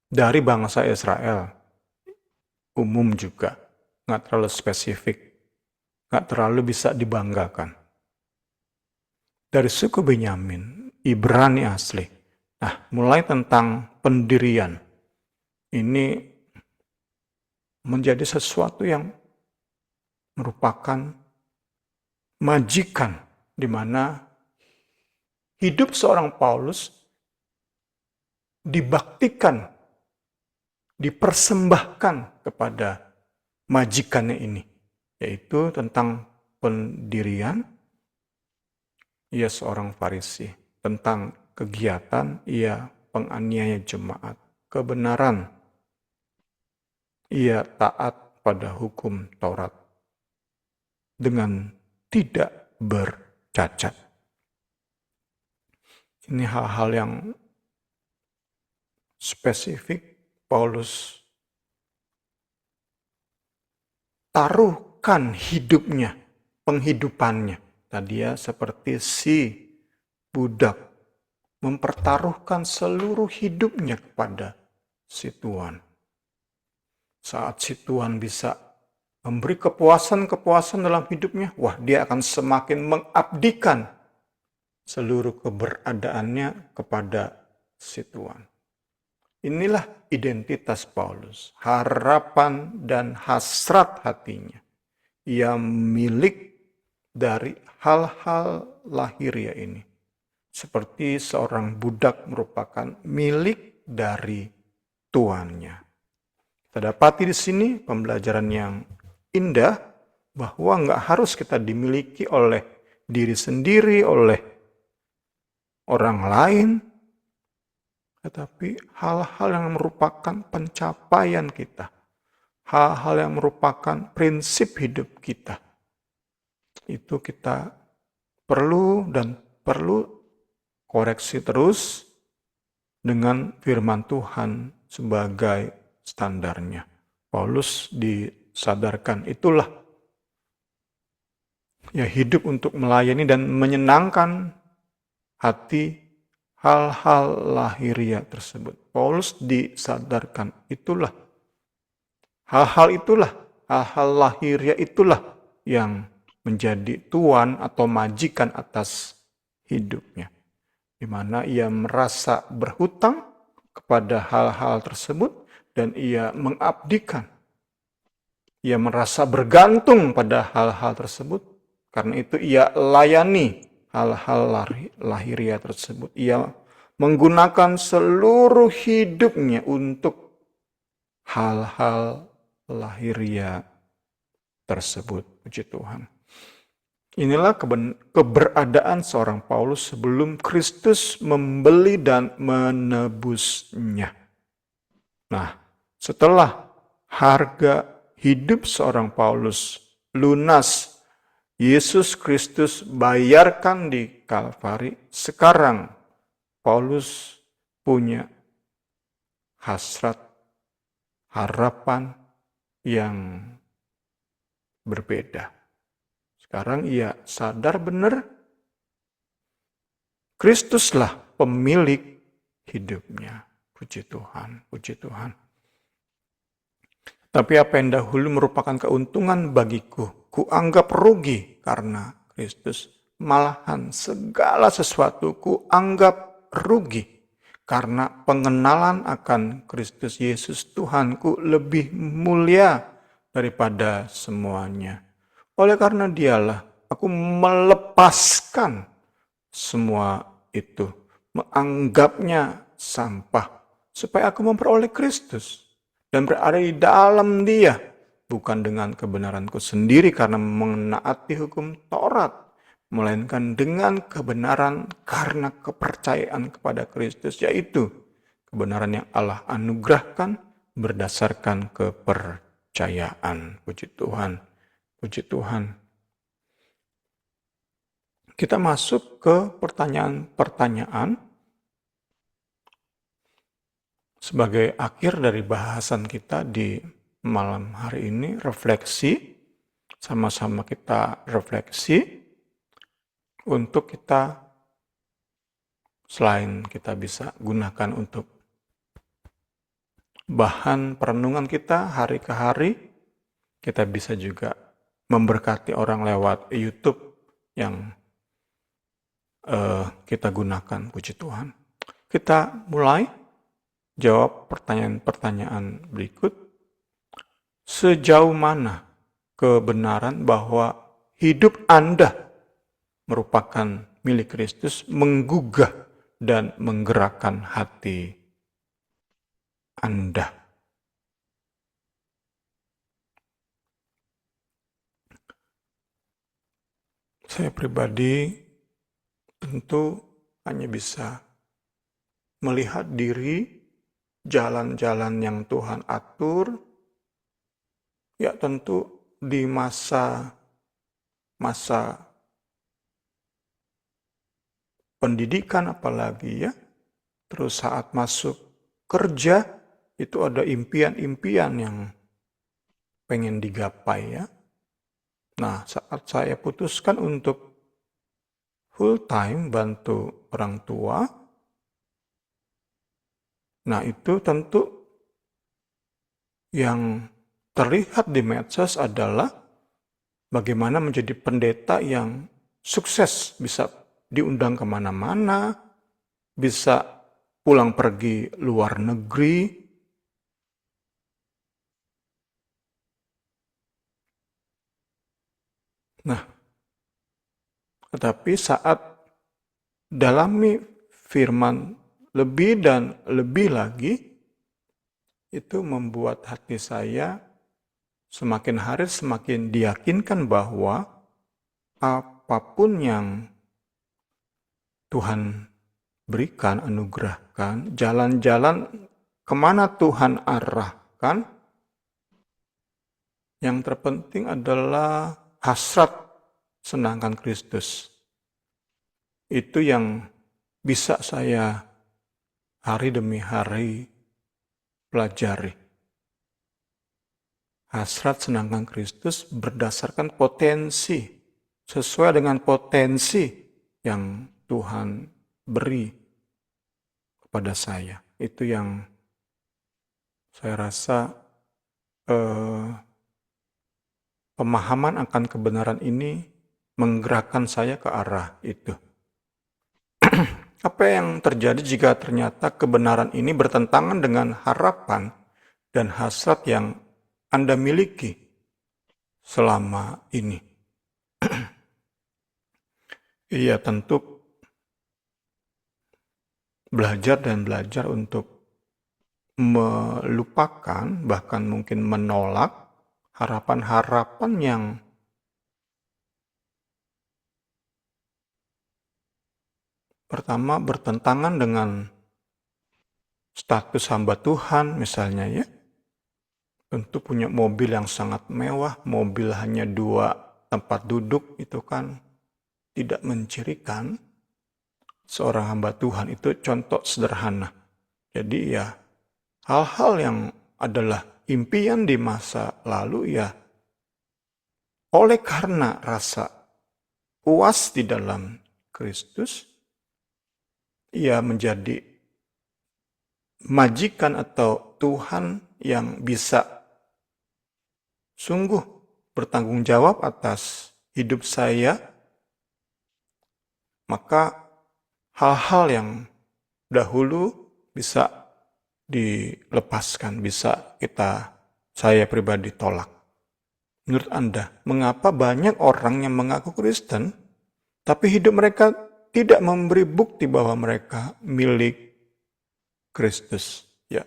dari bangsa Israel, umum juga, nggak terlalu spesifik, nggak terlalu bisa dibanggakan. Dari suku Benyamin, Ibrani asli. Nah, mulai tentang pendirian, ini menjadi sesuatu yang merupakan majikan, di mana hidup seorang Paulus dibaktikan, dipersembahkan kepada majikannya ini, yaitu tentang pendirian, ia seorang Farisi, tentang kegiatan, ia penganiaya jemaat, kebenaran, ia taat pada hukum Taurat dengan tidak bercacat. Ini hal-hal yang spesifik Paulus taruhkan hidupnya, penghidupannya. Tadi ya seperti si budak mempertaruhkan seluruh hidupnya kepada si Tuhan. Saat si Tuhan bisa memberi kepuasan-kepuasan dalam hidupnya, wah dia akan semakin mengabdikan seluruh keberadaannya kepada si Tuhan. Inilah identitas Paulus, harapan dan hasrat hatinya. Ia milik dari hal-hal lahiriah ini. Seperti seorang budak merupakan milik dari tuannya. Kita dapati di sini pembelajaran yang indah bahwa nggak harus kita dimiliki oleh diri sendiri, oleh orang lain, tetapi hal-hal yang merupakan pencapaian kita, hal-hal yang merupakan prinsip hidup kita, itu kita perlu koreksi terus dengan firman Tuhan sebagai standarnya. Paulus disadarkan itulah ya hidup untuk melayani dan menyenangkan hati hal-hal lahiriah tersebut. Paulus disadarkan itulah hal-hal lahiriah itulah yang menjadi tuan atau majikan atas hidupnya, di mana ia merasa berhutang kepada hal-hal tersebut dan ia mengabdikan. Ia merasa bergantung pada hal-hal tersebut, karena itu ia layani hal-hal lahiriah tersebut. Ia menggunakan seluruh hidupnya untuk hal-hal lahiriah tersebut. Puji Tuhan. Inilah keberadaan seorang Paulus sebelum Kristus membeli dan menebusnya. Nah, setelah harga hidup seorang Paulus lunas, Yesus Kristus bayarkan di Kalvari, sekarang Paulus punya hasrat, harapan yang berbeda. Sekarang ia sadar benar, Kristuslah pemilik hidupnya. Puji Tuhan, puji Tuhan. Tapi apa yang dahulu merupakan keuntungan bagiku, kuanggap rugi karena Kristus. Malahan segala sesuatu kuanggap rugi karena pengenalan akan Kristus Yesus Tuhanku lebih mulia daripada semuanya. Oleh karena dialah aku melepaskan semua itu, menganggapnya sampah, supaya aku memperoleh Kristus dan berada di dalam Dia, bukan dengan kebenaranku sendiri karena menaati hukum Taurat, melainkan dengan kebenaran karena kepercayaan kepada Kristus, yaitu kebenaran yang Allah anugerahkan berdasarkan kepercayaan. Puji Tuhan, puji Tuhan. Kita masuk ke pertanyaan-pertanyaan sebagai akhir dari bahasan kita di malam hari ini. Refleksi, sama-sama kita refleksi untuk kita, selain kita bisa gunakan untuk bahan perenungan kita hari ke hari, kita bisa juga memberkati orang lewat YouTube yang kita gunakan. Puji Tuhan. Kita mulai jawab pertanyaan-pertanyaan berikut. Sejauh mana kebenaran bahwa hidup Anda merupakan milik Kristus menggugah dan menggerakkan hati Anda? Saya pribadi tentu hanya bisa melihat diri, jalan-jalan yang Tuhan atur, ya tentu di masa pendidikan apalagi ya, terus saat masuk kerja itu ada impian-impian yang pengen digapai ya. Nah, saat saya putuskan untuk full time bantu orang tua, nah itu tentu yang terlihat di medsos adalah bagaimana menjadi pendeta yang sukses, bisa diundang kemana-mana, bisa pulang pergi luar negeri. Nah, tetapi saat dalami firman lebih dan lebih lagi, itu membuat hati saya semakin hari semakin diyakinkan bahwa apapun yang Tuhan berikan, anugerahkan, jalan-jalan kemana Tuhan arahkan, yang terpenting adalah hasrat senangkan Kristus. Itu yang bisa saya hari demi hari pelajari. Hasrat senangkan Kristus berdasarkan potensi, sesuai dengan potensi yang Tuhan beri kepada saya. Itu yang saya rasa pemahaman akan kebenaran ini menggerakkan saya ke arah itu. Apa yang terjadi jika ternyata kebenaran ini bertentangan dengan harapan dan hasrat yang Anda miliki selama ini? Iya, tentu belajar untuk melupakan, bahkan mungkin menolak harapan-harapan yang pertama bertentangan dengan status hamba Tuhan misalnya ya. Tentu punya mobil yang sangat mewah, mobil hanya 2 tempat duduk, itu kan tidak mencirikan seorang hamba Tuhan. Itu contoh sederhana. Jadi ya hal-hal yang adalah impian di masa lalu ya, oleh karena rasa puas di dalam Kristus, ia menjadi majikan atau Tuhan yang bisa sungguh bertanggung jawab atas hidup saya. Maka hal-hal yang dahulu bisa dilepaskan, bisa saya pribadi tolak. Menurut Anda, mengapa banyak orang yang mengaku Kristen, tapi hidup mereka tidak memberi bukti bahwa mereka milik Kristus? Ya,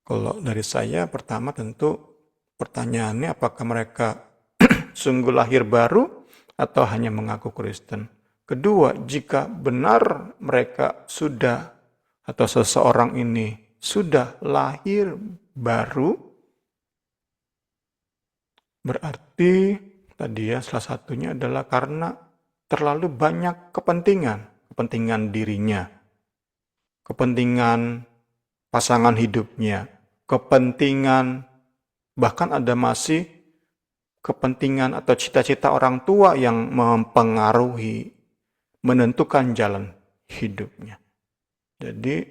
kalau dari saya, pertama tentu pertanyaannya apakah mereka sungguh lahir baru atau hanya mengaku Kristen. Kedua, jika benar mereka sudah atau seseorang ini sudah lahir baru, berarti tadi ya salah satunya adalah karena terlalu banyak kepentingan dirinya, kepentingan pasangan hidupnya, kepentingan bahkan ada masih kepentingan atau cita-cita orang tua yang mempengaruhi, menentukan jalan hidupnya. Jadi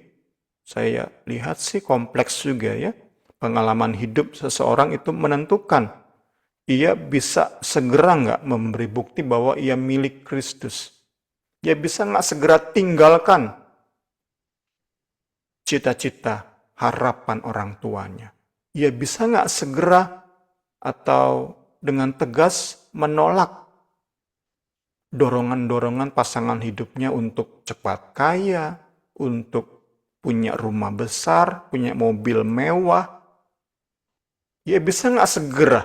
saya lihat sih kompleks juga ya. Pengalaman hidup seseorang itu menentukan ia bisa segera nggak memberi bukti bahwa ia milik Kristus. Ia bisa nggak segera tinggalkan cita-cita, harapan orang tuanya. Ia bisa nggak segera atau dengan tegas menolak dorongan-dorongan pasangan hidupnya untuk cepat kaya, untuk punya rumah besar, punya mobil mewah. Ia bisa nggak segera.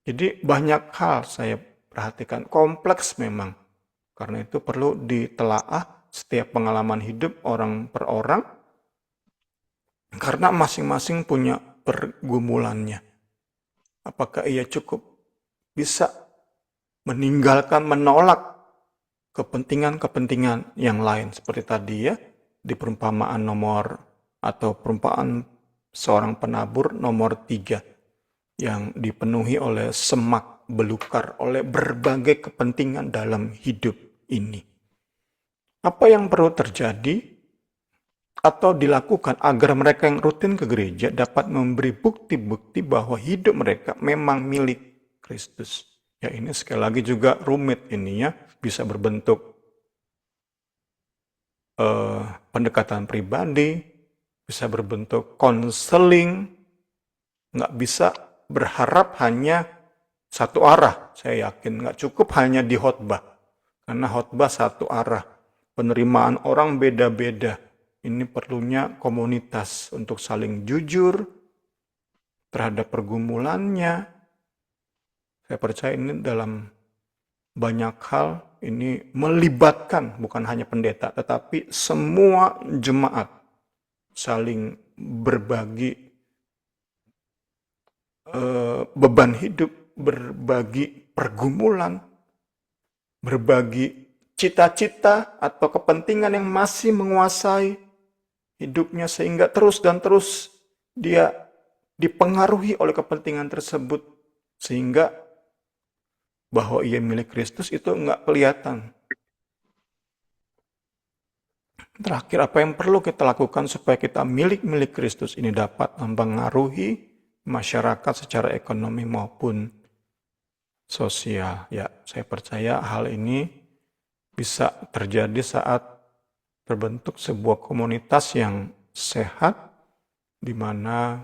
Jadi banyak hal saya perhatikan, kompleks memang. Karena itu perlu ditelaah setiap pengalaman hidup orang per orang, karena masing-masing punya pergumulannya. Apakah ia cukup bisa meninggalkan, menolak kepentingan-kepentingan yang lain. Seperti tadi ya, di perumpamaan nomor atau perumpamaan seorang penabur nomor 3 yang dipenuhi oleh semak belukar, oleh berbagai kepentingan dalam hidup ini. Apa yang perlu terjadi atau dilakukan agar mereka yang rutin ke gereja dapat memberi bukti-bukti bahwa hidup mereka memang milik Kristus. Ya ini sekali lagi juga rumit ini ya, bisa berbentuk pendekatan pribadi, bisa berbentuk konseling, nggak bisa berharap hanya satu arah. Saya yakin nggak cukup hanya di khotbah, karena khotbah satu arah. Penerimaan orang beda-beda. Ini perlunya komunitas untuk saling jujur terhadap pergumulannya. Saya percaya ini dalam banyak hal ini melibatkan bukan hanya pendeta, tetapi semua jemaat saling berbagi beban hidup, berbagi pergumulan, berbagi cita-cita atau kepentingan yang masih menguasai hidupnya, sehingga terus dan terus dia dipengaruhi oleh kepentingan tersebut, sehingga bahwa ia milik Kristus itu nggak kelihatan. Terakhir, apa yang perlu kita lakukan supaya kita milik Kristus ini dapat mempengaruhi masyarakat secara ekonomi maupun sosial. Ya, saya percaya hal ini bisa terjadi saat terbentuk sebuah komunitas yang sehat, di mana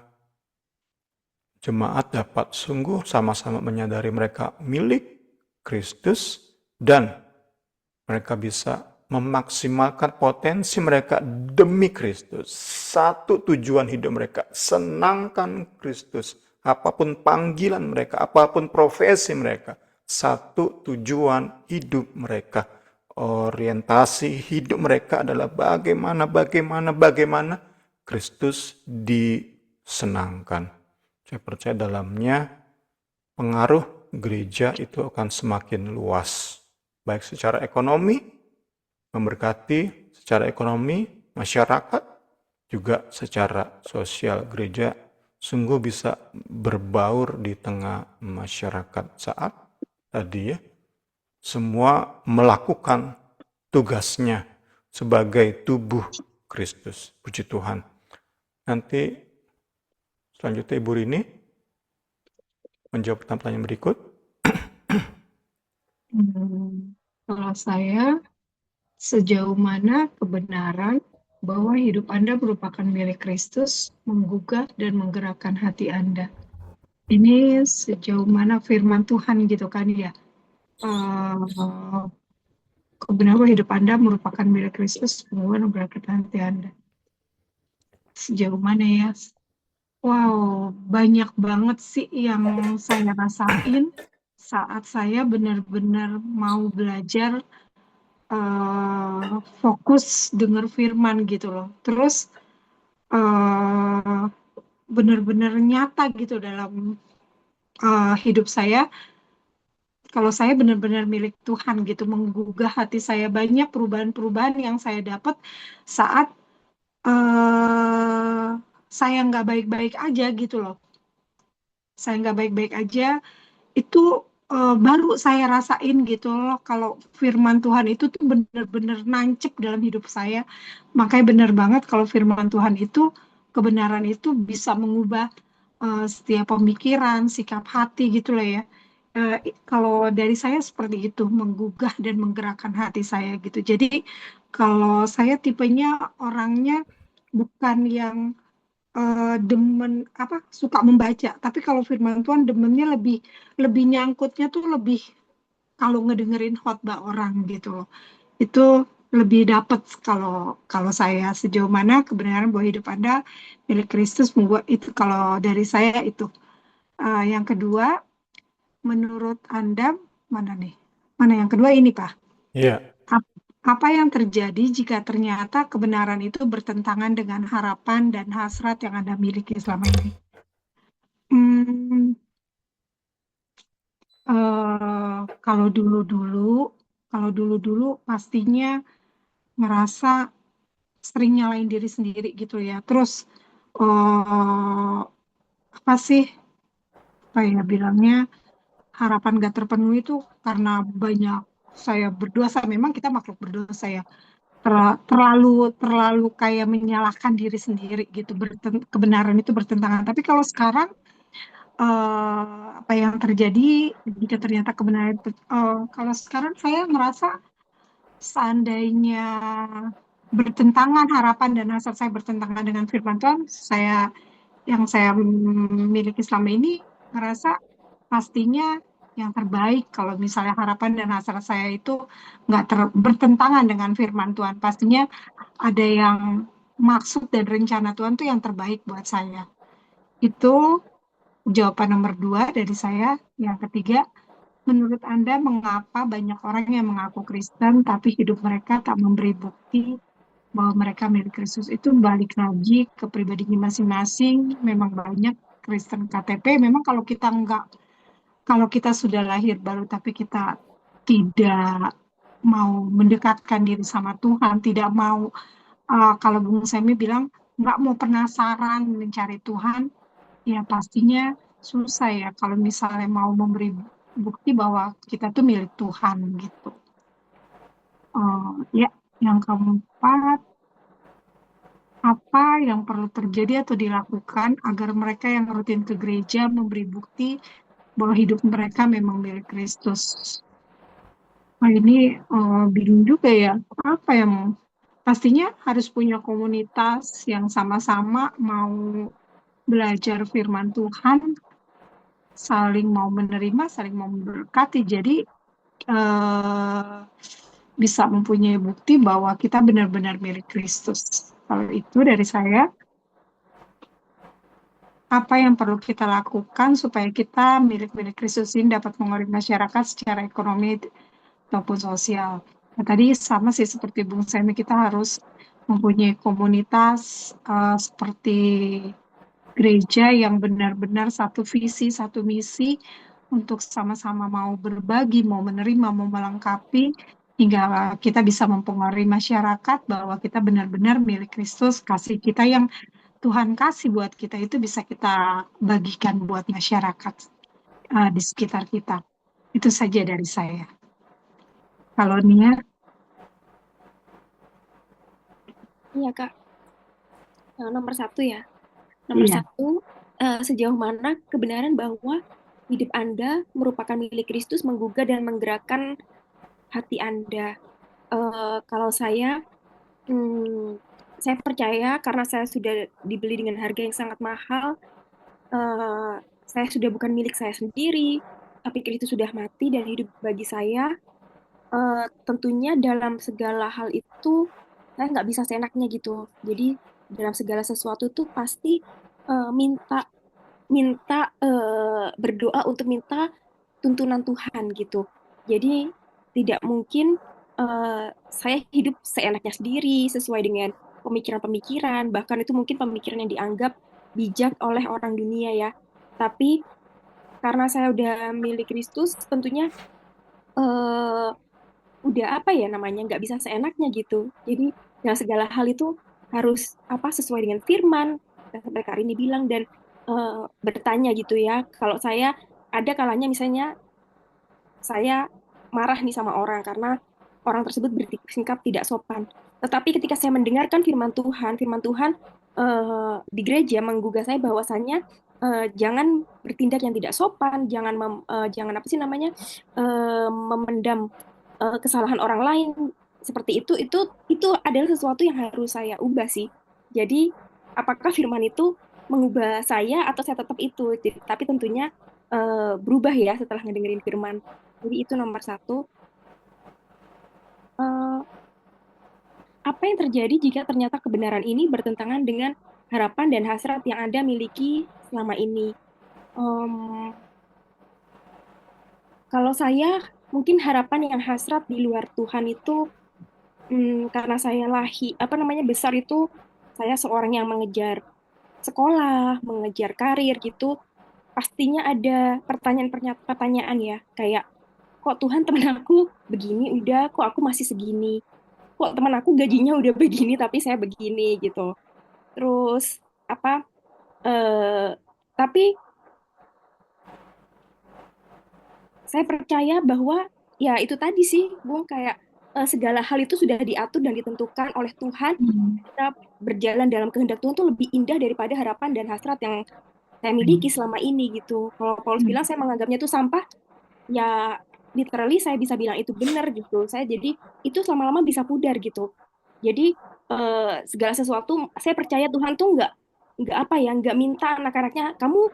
jemaat dapat sungguh sama-sama menyadari mereka milik Kristus dan mereka bisa memaksimalkan potensi mereka demi Kristus. Satu tujuan hidup mereka, senangkan Kristus. Apapun panggilan mereka, apapun profesi mereka, satu tujuan hidup mereka. Orientasi hidup mereka adalah bagaimana Kristus disenangkan. Saya percaya dalamnya pengaruh gereja itu akan semakin luas. Baik secara ekonomi, memberkati secara ekonomi masyarakat, juga secara sosial. Gereja sungguh bisa berbaur di tengah masyarakat saat tadi ya, semua melakukan tugasnya sebagai tubuh Kristus. Puji Tuhan. Nanti selanjutnya Ibu Rini menjawab pertanyaan berikut. Kalau saya, sejauh mana kebenaran bahwa hidup Anda merupakan milik Kristus menggugah dan menggerakkan hati Anda? Ini sejauh mana firman Tuhan gitu kan ya. Kebenaran bahwa hidup Anda merupakan milik Kristus menggugah dan menggerakkan hati Anda. Sejauh mana ya? Wow, banyak banget sih yang saya rasain. saat saya benar-benar mau belajar fokus dengar firman gitu loh. Terus eh, benar-benar nyata gitu dalam hidup saya. Kalau saya benar-benar milik Tuhan gitu, menggugah hati saya banyak perubahan-perubahan yang saya dapat saat eh saya nggak baik-baik aja gitu loh. Saya nggak baik-baik aja itu baru saya rasain gitu loh kalau firman Tuhan itu tuh benar-benar nancep dalam hidup saya. Makanya benar banget kalau firman Tuhan itu kebenaran itu bisa mengubah setiap pemikiran, sikap hati gitu loh ya. Kalau dari saya seperti itu menggugah dan menggerakkan hati saya gitu. Jadi kalau saya tipenya orangnya bukan yang demen apa suka membaca, tapi kalau firman Tuhan demennya lebih lebih nyangkutnya tuh lebih kalau ngedengerin khotbah orang gitu loh. Itu lebih dapet kalau kalau saya sejauh mana kebenaran bahwa hidup Anda milik Kristus membuat itu kalau dari saya itu. Yang kedua, menurut Anda mana nih? Mana yang kedua ini Pak? Iya, Ap- Apa yang terjadi jika ternyata kebenaran itu bertentangan dengan harapan dan hasrat yang Anda miliki selama ini? Hmm, kalau dulu-dulu, kalau dulu-dulu pastinya ngerasa sering nyalain diri sendiri gitu ya. Terus eh apa sih kayak bilangnya harapan gak terpenuhi itu karena banyak saya berdosa. Memang kita makhluk berdosa ya. Terlalu terlalu kayak menyalahkan diri sendiri gitu. Kebenaran itu bertentangan. Tapi kalau sekarang apa yang terjadi jika ternyata kebenaran itu kalau sekarang saya merasa seandainya bertentangan harapan dan hasrat saya bertentangan dengan firman Tuhan, yang saya miliki selama ini merasa pastinya yang terbaik kalau misalnya harapan dan hasrat saya itu nggak bertentangan dengan firman Tuhan, pastinya ada yang maksud dan rencana Tuhan tuh yang terbaik buat saya. Itu jawaban nomor dua dari saya. Yang ketiga, menurut Anda mengapa banyak orang yang mengaku Kristen tapi hidup mereka tak memberi bukti bahwa mereka milik Kristus? Itu balik lagi ke pribadinya masing-masing. Memang banyak Kristen KTP. Memang kalau kita sudah lahir baru tapi kita tidak mau mendekatkan diri sama Tuhan, tidak mau kalau Bung Semi bilang nggak mau penasaran mencari Tuhan, ya pastinya susah ya kalau misalnya mau memberi bukti bahwa kita tuh milik Tuhan gitu. Ya, yang keempat, apa yang perlu terjadi atau dilakukan agar mereka yang rutin ke gereja memberi bukti bahwa hidup mereka memang milik Kristus. Nah, ini bingung juga ya. Apa yang pastinya harus punya komunitas yang sama-sama mau belajar firman Tuhan, saling mau menerima, saling mau memberkati. Jadi eh, bisa mempunyai bukti bahwa kita benar-benar milik Kristus. Kalau itu dari saya, apa yang perlu kita lakukan supaya kita milik-milik Kristus ini dapat mengorik masyarakat secara ekonomi maupun sosial. Nah, tadi sama sih seperti Bung Semi, kita harus mempunyai komunitas seperti gereja yang benar-benar satu visi, satu misi untuk sama-sama mau berbagi, mau menerima, mau melengkapi, hingga kita bisa mempengaruhi masyarakat bahwa kita benar-benar milik Kristus, kasih kita yang Tuhan kasih buat kita itu bisa kita bagikan buat masyarakat di sekitar kita. Itu saja dari saya. Kalau Nia, Iya, Kak. Nomor satu ya. Nomor iya. satu, sejauh mana kebenaran bahwa hidup Anda merupakan milik Kristus menggugah dan menggerakkan hati Anda. Kalau hmm, saya percaya karena saya sudah dibeli dengan harga yang sangat mahal, eh, saya sudah bukan milik saya sendiri, tapi Kristus sudah mati dan hidup bagi saya. Tentunya dalam segala hal itu saya nggak bisa seenaknya gitu. Jadi dalam segala sesuatu tuh pasti minta minta berdoa untuk minta tuntunan Tuhan gitu. Jadi tidak mungkin saya hidup seenaknya sendiri sesuai dengan pemikiran-pemikiran, bahkan itu mungkin pemikiran yang dianggap bijak oleh orang dunia ya. Tapi karena saya udah milik Kristus, tentunya eh, udah apa ya namanya, nggak bisa seenaknya gitu. Jadi dalam segala hal itu harus apa sesuai dengan firman, dan sampai Kak Rini bilang, dan bertanya gitu ya. Kalau saya ada kalanya misalnya saya marah nih sama orang karena orang tersebut bersikap tidak sopan. Tetapi ketika saya mendengarkan firman Tuhan di gereja menggugah saya bahwasannya jangan bertindak yang tidak sopan, jangan apa sih namanya, memendam kesalahan orang lain seperti itu adalah sesuatu yang harus saya ubah sih. Jadi apakah firman itu mengubah saya atau saya tetap itu? Tapi tentunya berubah ya setelah ngedengerin firman. Jadi itu nomor satu. Eh, apa yang terjadi jika ternyata kebenaran ini bertentangan dengan harapan dan hasrat yang Anda miliki selama ini? Em, Kalau saya mungkin harapan yang hasrat di luar Tuhan itu, karena saya apa namanya besar itu saya seorang yang mengejar sekolah, mengejar karir gitu, pastinya ada pertanyaan-pertanyaan ya, kayak kok Tuhan temen aku begini udah, kok aku masih segini, kok teman aku gajinya udah begini tapi saya begini gitu. Terus apa? Tapi saya percaya bahwa ya itu tadi sih, Bung, kayak segala hal itu sudah diatur dan ditentukan oleh Tuhan. Hmm. Kita berjalan dalam kehendak Tuhan tuh lebih indah daripada harapan dan hasrat yang saya miliki selama ini gitu. Kalau Paulus bilang saya menganggapnya itu sampah, ya literally saya bisa bilang itu benar gitu. Saya jadi itu lama-lama bisa pudar gitu. Jadi segala sesuatu saya percaya Tuhan tuh nggak apa ya, nggak minta anak-anaknya kamu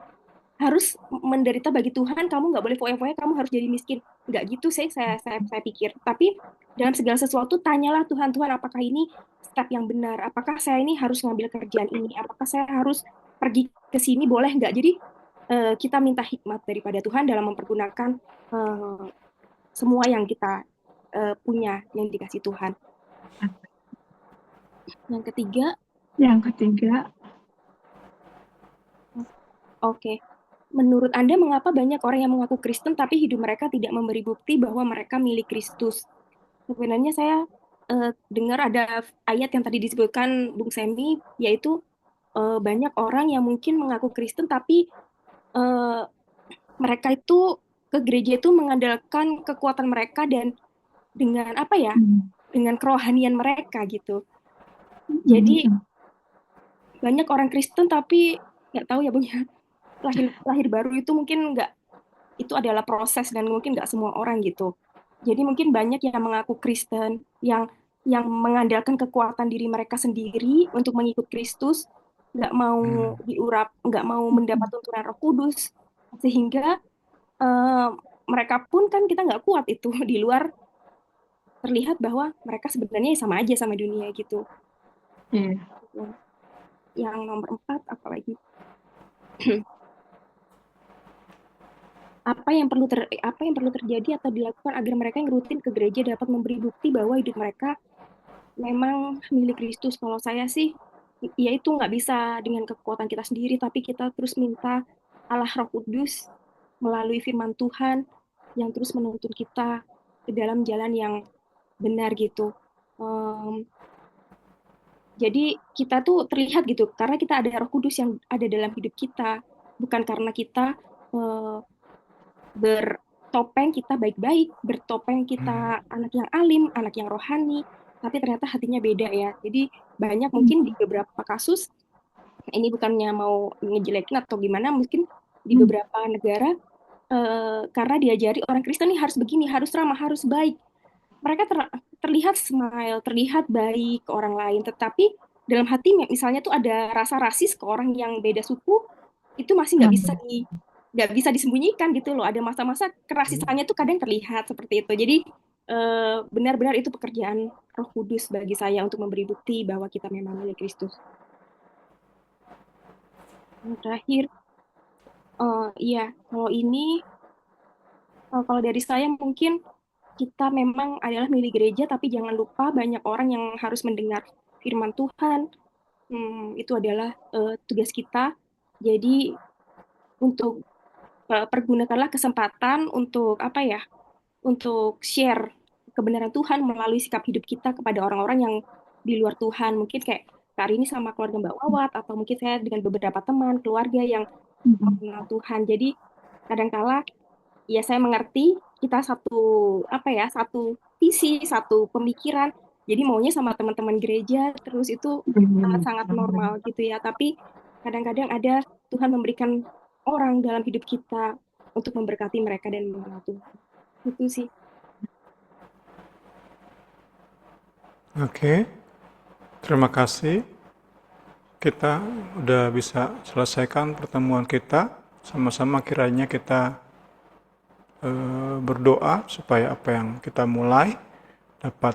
harus menderita bagi Tuhan, kamu nggak boleh foya-foya, kamu harus jadi miskin. Nggak gitu sih saya pikir. Tapi dalam segala sesuatu tanyalah Tuhan, Tuhan apakah ini step yang benar? Apakah saya ini harus ngambil kerjaan ini? Apakah saya harus pergi ke sini? Boleh nggak? Jadi kita minta hikmat daripada Tuhan dalam mempergunakan eh, semua yang kita punya yang dikasih Tuhan. Yang ketiga, Yang ketiga, oke. Menurut Anda, mengapa banyak orang yang mengaku Kristen tapi hidup mereka tidak memberi bukti bahwa mereka milik Kristus? Sebenarnya saya dengar ada ayat yang tadi disebutkan Bung Semi, yaitu banyak orang yang mungkin mengaku Kristen tapi eh, mereka itu ke gereja itu mengandalkan kekuatan mereka dan dengan apa ya, hmm, dengan kerohanian mereka gitu. hmm, Jadi banyak orang Kristen tapi nggak tahu ya Bung ya, lahir lahir baru itu mungkin nggak, itu adalah proses dan mungkin nggak semua orang gitu. Jadi mungkin banyak yang mengaku Kristen, yang mengandalkan kekuatan diri mereka sendiri untuk mengikut Kristus, nggak mau diurap, nggak mau mendapat tuntunan Roh Kudus, sehingga eh, mereka pun kan kita nggak kuat itu di luar terlihat bahwa mereka sebenarnya sama aja sama dunia gitu. iya. Yang nomor empat apalagi, apa yang perlu terjadi atau dilakukan agar mereka yang rutin ke gereja dapat memberi bukti bahwa hidup mereka memang milik Kristus. Kalau saya sih, ya itu nggak bisa dengan kekuatan kita sendiri, tapi kita terus minta Allah Roh Kudus melalui firman Tuhan yang terus menuntun kita ke dalam jalan yang benar gitu. Em, jadi kita tuh terlihat gitu, karena kita ada Roh Kudus yang ada dalam hidup kita, bukan karena kita eh, bertopeng kita baik-baik, bertopeng kita anak yang alim, anak yang rohani, tapi ternyata hatinya beda ya. Jadi banyak mungkin di beberapa kasus, ini bukannya mau ngejelekin atau gimana, mungkin di Hmm. beberapa negara karena diajari orang Kristen nih harus begini, harus ramah, harus baik. Mereka terlihat smile, terlihat baik ke orang lain, tetapi dalam hati misalnya tuh ada rasa rasis ke orang yang beda suku, itu masih nggak bisa disembunyikan gitu loh. Ada masa-masa kerasisannya tuh kadang terlihat seperti itu. Jadi benar-benar itu pekerjaan Roh Kudus bagi saya untuk memberi bukti bahwa kita memang milik Kristus. Yang terakhir, iya, kalau ini Kalau dari saya mungkin kita memang adalah milik gereja, tapi jangan lupa banyak orang yang harus mendengar firman Tuhan. Itu adalah tugas kita. Jadi untuk pergunakanlah kesempatan untuk apa ya? Untuk share kebenaran Tuhan melalui sikap hidup kita kepada orang-orang yang di luar Tuhan. Mungkin kayak hari ini sama keluarga Mbak Wawat, atau mungkin saya dengan beberapa teman, keluarga yang mengenal Tuhan. Jadi kadangkala ya saya mengerti kita satu apa ya, satu visi, satu pemikiran. Jadi maunya sama teman-teman gereja terus itu sangat-sangat normal gitu ya. Tapi kadang-kadang ada Tuhan memberikan orang dalam hidup kita untuk memberkati mereka dan mengenal Tuhan. Itu sih. Oke, terima kasih. Kita udah bisa selesaikan pertemuan kita. Sama-sama kiranya kita berdoa supaya apa yang kita mulai dapat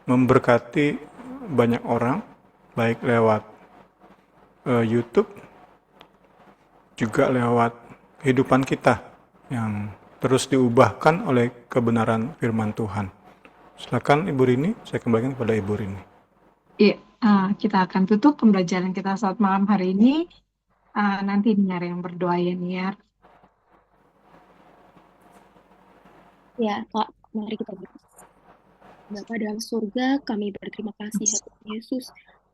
memberkati banyak orang, baik lewat YouTube, juga lewat kehidupan kita yang terus diubahkan oleh kebenaran firman Tuhan. Silakan Ibu Rini, saya kembalikan kepada Ibu Rini. Iya, kita akan tutup pembelajaran kita saat malam hari ini. Nanti Niar yang berdoa ya Niar. Ya, Kak, mari kita berdoa. Bapa dalam surga, kami berterima kasih ya Tuhan Yesus,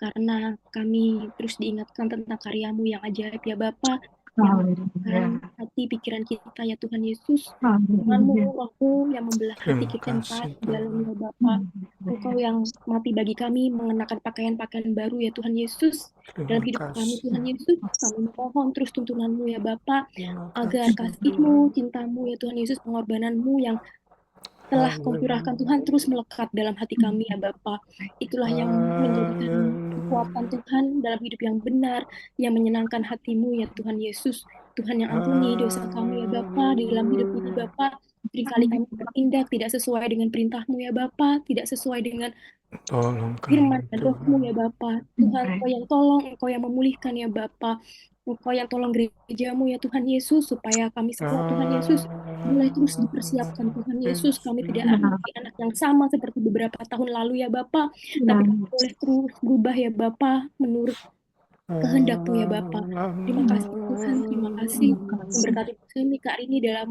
karena kami terus diingatkan tentang karyamu yang ajaib ya Bapa, yang Haleluya. membukakan hati pikiran kita ya Tuhan Yesus. Tuhanmu, Haleluya. Rohmu yang membelah hati Terima kita yang taat kasih di Tuhan. dalamnya Bapa. Engkau yang mati bagi kami, mengenakan pakaian-pakaian baru ya Tuhan Yesus. Dalam Terima hidup kami kasih. Tuhan Yesus, kami mohon terus tuntunanmu ya Bapa, Terima agar kasih kasihmu, cintamu ya Tuhan Yesus, pengorbananmu yang telah kau curahkan Tuhan terus melekat dalam hati kami ya Bapa. Itulah yang menjadikan kekuatan Tuhan dalam hidup yang benar, yang menyenangkan hatimu ya Tuhan Yesus. Tuhan yang ampuni dosa kami ya Bapa di dalam hidup ini Bapa. Seringkali kami bertindak tidak sesuai dengan perintahmu ya Bapa, tidak sesuai dengan Tolong firman kami dan rohmu Tuhan. ya Bapa. Tuhan, Engkau yang tolong, Engkau yang memulihkan ya Bapa. Engkau yang tolong gerejamu ya Tuhan Yesus, supaya kami semua Tuhan Yesus boleh terus dipersiapkan Tuhan Yesus. Kami tidak menjadi anak yang sama seperti beberapa tahun lalu ya Bapa, tapi kami boleh terus berubah ya Bapa, menurut kehendakmu ya Bapa. Terima kasih Tuhan, terima kasih. Memberkati kami Kak ini dalam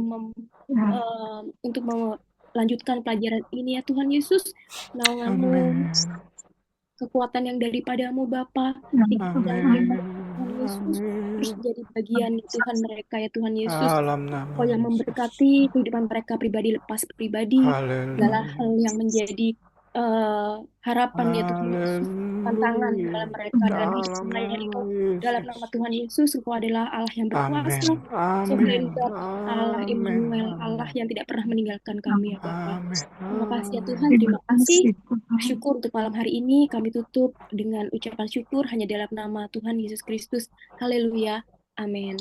untuk melanjutkan pelajaran ini ya Tuhan Yesus. Naunganmu, kekuatan yang daripadamu Bapa, pikat dalam mereka Tuhan Yesus, terus jadi bagian Tuhan mereka ya Tuhan Yesus. Dalam nama Kau yang Yesus. memberkati kehidupan mereka pribadi lepas pribadi, segala Haleluya. hal yang menjadi harapan ya Tuhan Yesus, tantangan dalam mereka dalam hidup Dalam melayani nama Kau. Dalam Yesus. nama Tuhan Yesus, Engkau adalah Allah yang Amin. berkuasa, Amin. sovereign God, Allah Amin. Immanuel, Allah yang tidak pernah meninggalkan kami ya Bapa. Amin. Terima kasih ya Tuhan, terima kasih. Syukur untuk malam hari ini kami tutup dengan ucapan syukur hanya dalam nama Tuhan Yesus Kristus. Haleluya. Amin.